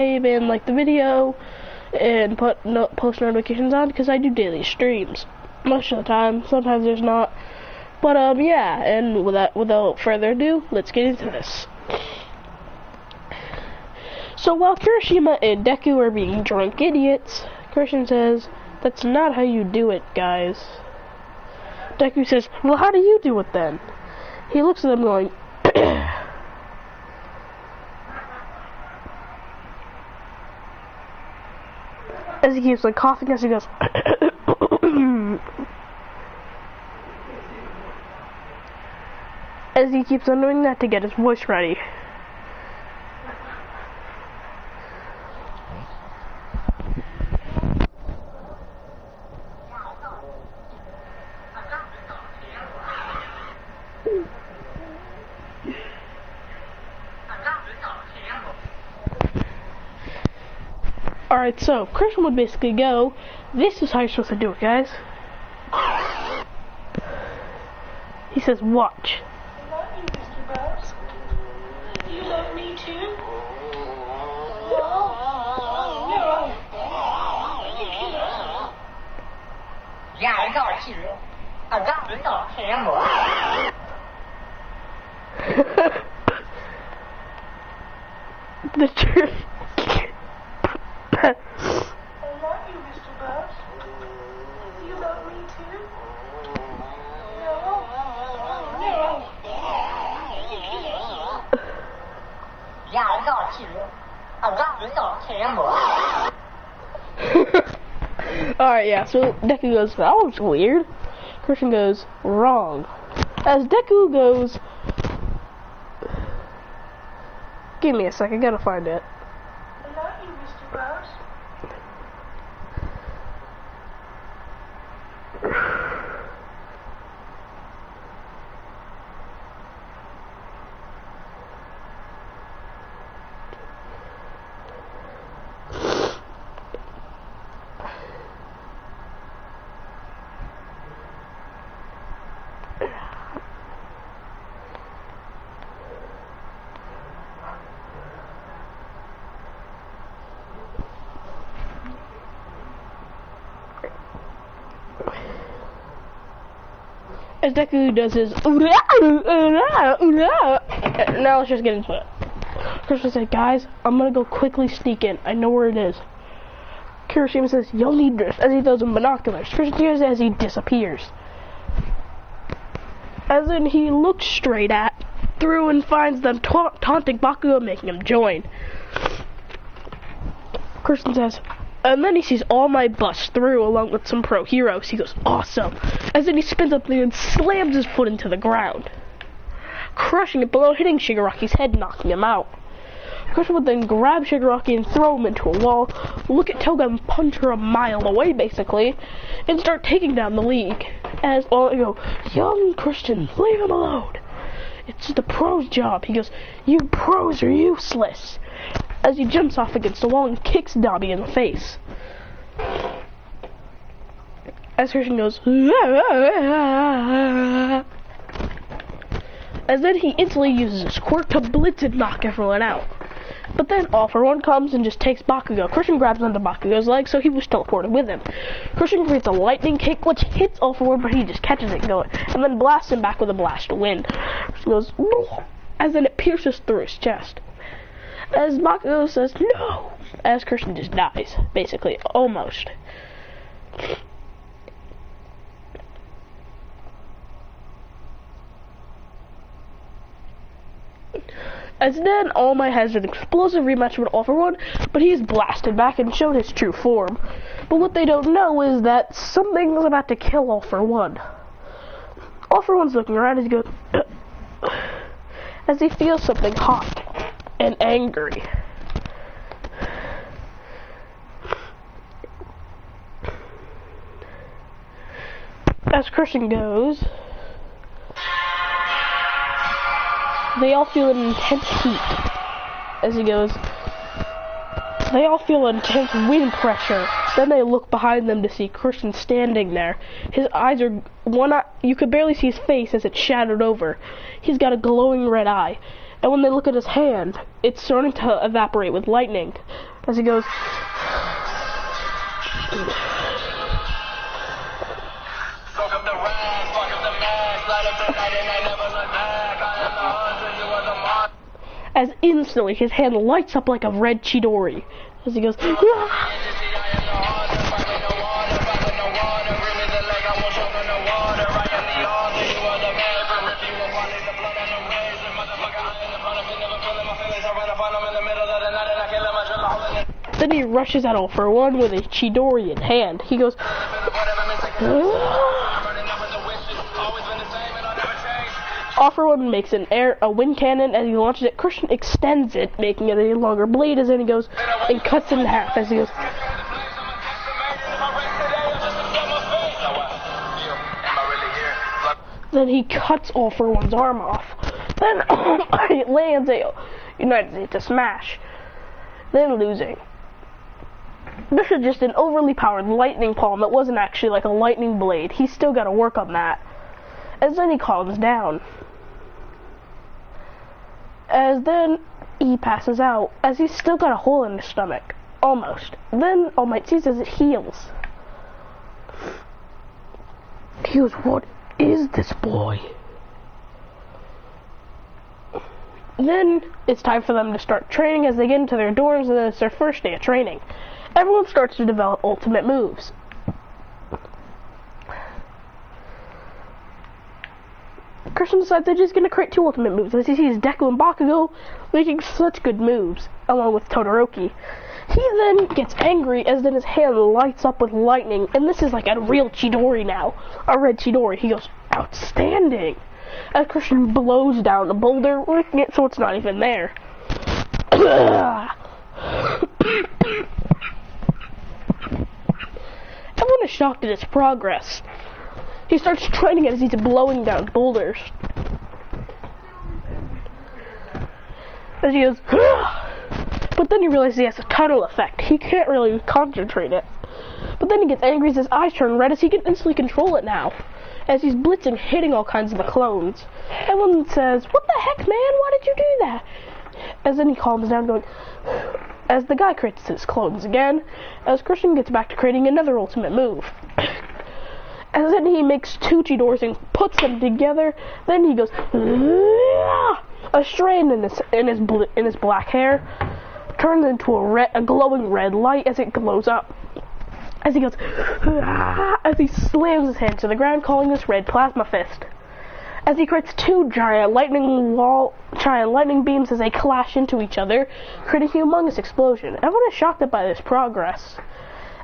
and like the video and put post notifications on because I do daily streams most of the time. Sometimes there's not, but yeah. And without further ado, let's get into this. So while Kirishima and Deku are being drunk idiots, Christian says, "That's not how you do it, guys." Deku says, "Well, how do you do it then?" He looks at them going, as he keeps like coughing as he goes, as he keeps on doing that to get his voice ready. Alright, so Christian would basically go, "This is how you're supposed to do it, guys." He says, "Watch." I love you, Mr. Bubs. You love me too? No. The truth. I love you, Mr. Bubs. You love me too? Alright, yeah, so Deku goes, "That was weird." Christian goes, "Wrong." As Deku goes, give me a second, I gotta find it. I love you, Mr. Bubs. As Deku does his now let's just get into it. Kirishima said, "Guys, I'm gonna go quickly sneak in. I know where it is." Kirishima says, "You'll need this," as he throws him binoculars. Christian hears as he disappears. As in he looks straight through and finds them taunting Bakugo, making him join. Christian says, and then he sees All Might bust through along with some pro heroes. He goes, "Awesome." As then he spins up and slams his foot into the ground, crushing it below, hitting Shigaraki's head, knocking him out. Christian would then grab Shigaraki and throw him into a wall, look at Toga and punch her a mile away, basically, and start taking down the league. As all go, "Young Christian, leave him alone. It's the pros' job." He goes, "You pros are useless." As he jumps off against the wall and kicks Dabi in the face. As Christian goes, as then he instantly uses his quirk to blitz and knock everyone out. But then All For One comes and just takes Bakugo. Christian grabs onto Bakugo's leg, so he was teleported with him. Christian creates a lightning kick, which hits All For One, but he just catches it going, and then blasts him back with a blast to win. Christian goes, "No," as then it pierces through his chest. As Bakugo says, "No," as Christian just dies, basically, almost. As then All Might has an explosive rematch with All For One, but he's blasted back and shown his true form. But what they don't know is that something's about to kill All For One. All For One's looking around as he goes, as he feels something hot and angry. As Christian goes, they all feel an intense heat. As he goes, they all feel intense wind pressure. Then they look behind them to see Christian standing there. His eyes are one eye, you could barely see his face as it's shadowed over. He's got a glowing red eye. And when they look at his hand, it's starting to evaporate with lightning. As he goes... As instantly his hand lights up like a red Chidori. As he goes... Then he rushes at All For One with a Chidori in hand. He goes... All For One makes a wind cannon as he launches it. Christian extends it, making it a longer blade, as then he goes and cuts it in half as he goes... Then he cuts All For One's arm off. Then it lands a United States to smash. Then losing. This is just an overly powered lightning palm that wasn't actually like a lightning blade. He's still got to work on that. As then he calms down. As then he passes out. As he's still got a hole in his stomach. Almost. Then All Might sees as it heals. He goes, "What is this boy?" Then it's time for them to start training as they get into their dorms, and then it's their first day of training. Everyone starts to develop ultimate moves. Christian decides that he's going to create 2 ultimate moves as he sees Deku and Bakugo making such good moves, along with Todoroki. He then gets angry as then his hand lights up with lightning, and this is like a real Chidori now, a red Chidori. He goes, "Outstanding!" As Christian blows down the boulder, working it so it's not even there. Everyone is shocked at his progress. He starts training as he's blowing down boulders. As he goes, but then he realizes he has a tunnel effect. He can't really concentrate it. But then he gets angry as his eyes turn red as he can instantly control it now. As he's blitzing, hitting all kinds of the clones. Everyone says, "What the heck, man? Why did you do that?" As then he calms down, going, as the guy creates his clones again, as Christian gets back to creating another ultimate move. As then he makes 2 Chidoris and puts them together. Then he goes, a strand in his black hair turns into a glowing red light as it glows up. As he goes, as he slams his hand to the ground, calling this red plasma fist. As he creates 2 giant lightning beams as they clash into each other, creating a humongous explosion. Everyone is shocked by this progress.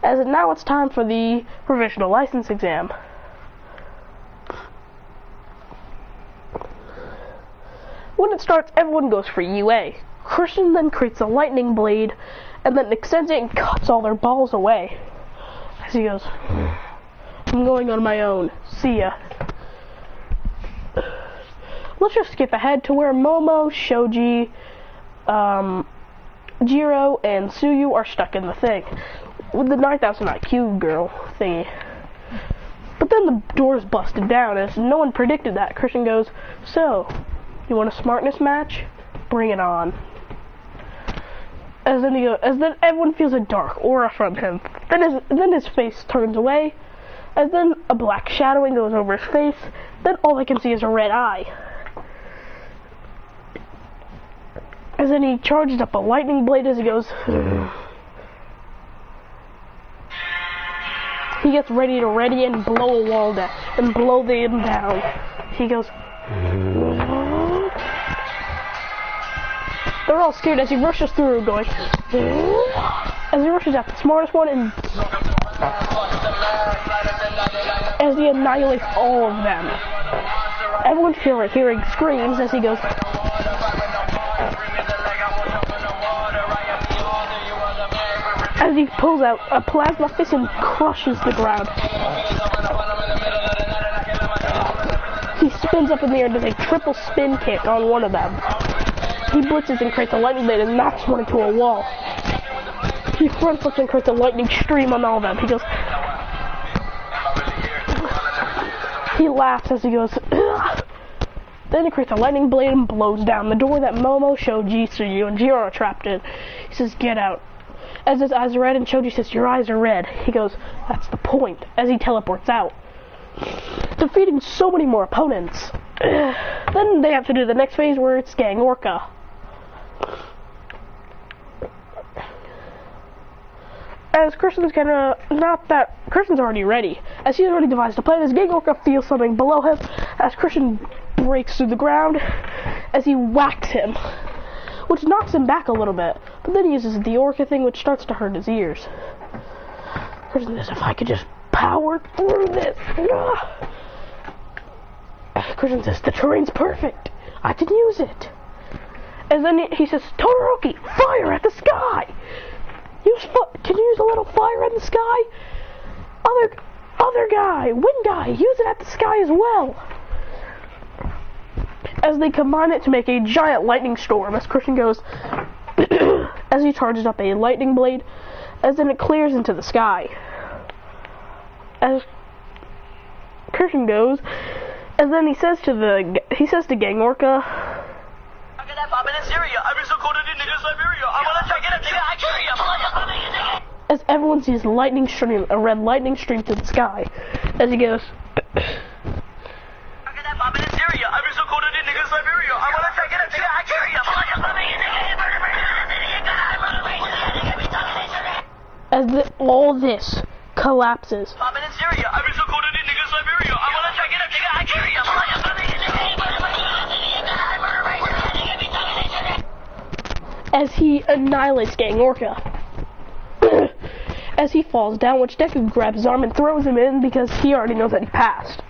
As now it's time for the provisional license exam. When it starts, everyone goes for UA. Christian then creates a lightning blade, and then extends it and cuts all their balls away. As he goes, "I'm going on my own. See ya." Let's just skip ahead to where Momo, Shoji, Jiro, and Tsuyu are stuck in the thing. With the 9,000 IQ girl thingy. But then the door's busted down as no one predicted that. Christian goes, "So, you want a smartness match? Bring it on." As then everyone feels a dark aura from him. Then his face turns away. As then a black shadowing goes over his face. Then all I can see is a red eye. As then he charges up a lightning blade as he goes. He gets ready and blow a wall down and blow them down. He goes. They're all scared as he rushes through, going. As he rushes at the smartest one and as he annihilates all of them. Everyone's hearing screams as he goes. As he pulls out a plasma fist and crushes the ground. He spins up in the air and does a triple spin kick on one of them. He blitzes and creates a lightning blade and knocks one into a wall. He front flips and creates a lightning stream on all of them. He goes. He laughs as he goes. Ugh. Then he creates a lightning blade and blows down the door that Momo, Shoji, Tsuyu, and Jiro are trapped in. He says, get out. As his eyes are red, and Shoji says, your eyes are red. He goes, that's the point, as he teleports out, defeating so many more opponents. Then they have to do the next phase where it's Gang Orca. As Christian's Christian's already ready. As he's already devised a plan, as Gang Orca feels something below him, as Christian breaks through the ground, as he whacks him, which knocks him back a little bit, but then he uses the Orca thing, which starts to hurt his ears. Christian says, if I could just power through this. Christian says, the terrain's perfect. I can use it. And then he says, Todoroki, fire at the sky. Can you use a little fire in the sky? Other guy, wind guy, use it at the sky as well. As they combine it to make a giant lightning storm, as Christian goes, as he charges up a lightning blade, as then it clears into the sky. As Christian goes, and then he says to Gang Orca, as everyone sees lightning stream, a red lightning stream to the sky, as he goes, as all this collapses. As he annihilates Gang Orca. As he falls down, which Deku grabs his arm and throws him in because he already knows that he passed.